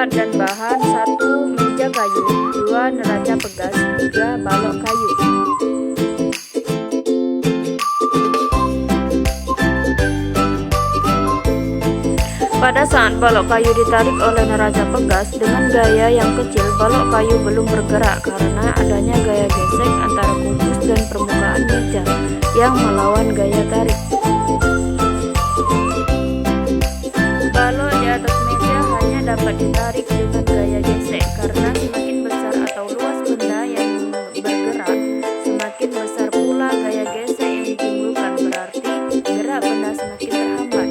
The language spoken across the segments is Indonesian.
Alat dan bahan: 1 meja kayu, 2 neraca pegas, 3 balok kayu. Pada saat balok kayu ditarik oleh neraca pegas dengan gaya yang kecil, balok kayu belum bergerak karena adanya gaya gesek antara kubus dan permukaan meja yang melawan gaya tarik. Balok di atas meja hanya dapat ditarik dengan gaya gesek karena semakin besar atau luas benda yang bergerak, semakin besar pula gaya gesek yang ditimbulkan, berarti gerak benda semakin terhambat.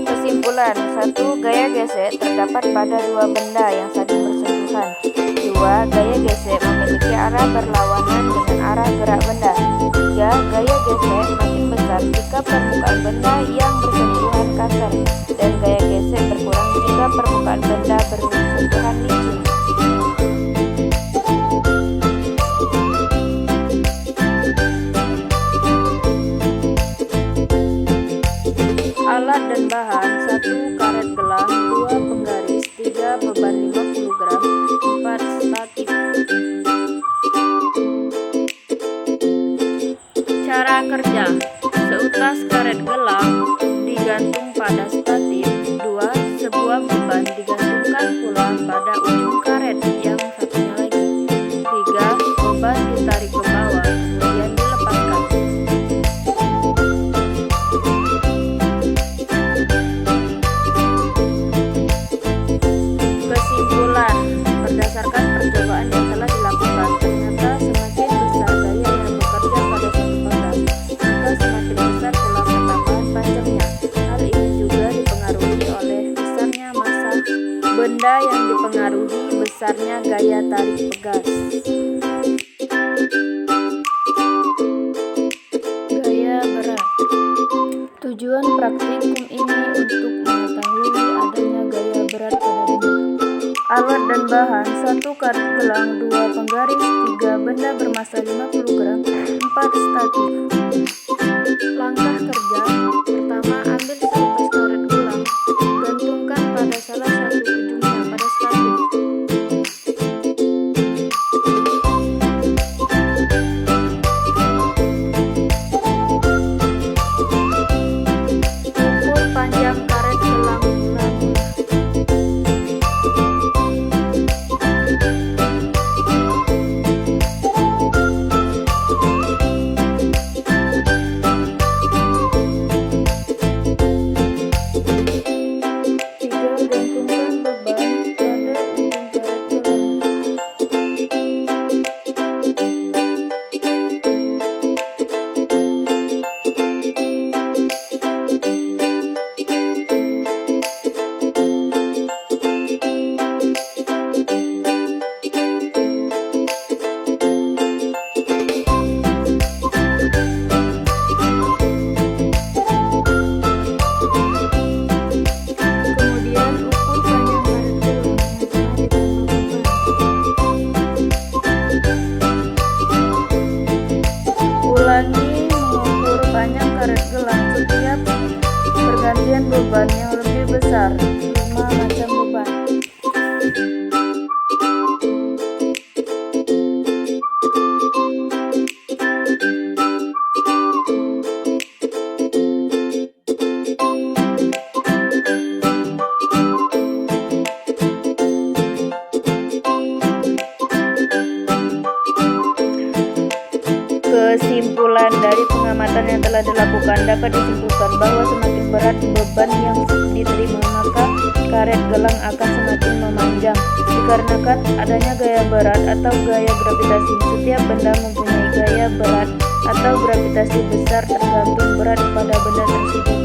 Kesimpulan: 1. Gaya gesek terdapat pada dua benda yang saling bersentuhan. 2. Gaya gesek memiliki arah berlawanan dengan arah gerak benda. 3. Gaya gesek makin besar jika permukaan benda yang bersentuhan kasar, dan gaya gesek berkurang jika permukaan benda bersentuhan licin. Alat dan bahan: 1 karet gelang, 2 penggaris, 3 beban 50 gram, 4 statif. Cara kerja: seutas karet gelang digantung pada statif. 2. Sebuah beban digantungkan pula pada ujung karet yang satunya lagi. 3. Beban ditarik ke bawah kemudian dilepaskan. Kesimpulan: berdasarkan percobaan yang telah dilakukan, ternyata semakin besar gaya yang bekerja pada suatu benda, maka semakin besar pula ketambahan panjangnya. Hal ini juga dipengaruhi oleh besarnya massa benda yang dipengaruhi besarnya gaya tarik pegas. Gaya berat. Tujuan praktikum ini untuk mengetahui adanya gaya berat pada benda. Alat dan bahan: 1 karet gelang, 2 penggaris, 3 benda bermassa 50 gram, 4 statif. Langkah kerja: pertama, ambil seutas karet gelang, gantungkan pada salah satu ujungnya pada statif. Ukur panjang karet gelang mula-mula. Gantungkan beban pada ujung karet gelang. Kemudian ukur panjang karet gelang yang telah ditentukan. Ulangi mengukur panjang karet gelang setiap pergantian beban yang lebih besar. 5 macam beban. Kesimpulan dari pengamatan yang telah dilakukan dapat disimpulkan bahwa semakin berat beban yang diterima, maka karet gelang akan semakin memanjang. Dikarenakan adanya gaya berat atau gaya gravitasi, setiap benda mempunyai gaya berat atau gravitasi besar tergantung berat pada benda tersebut.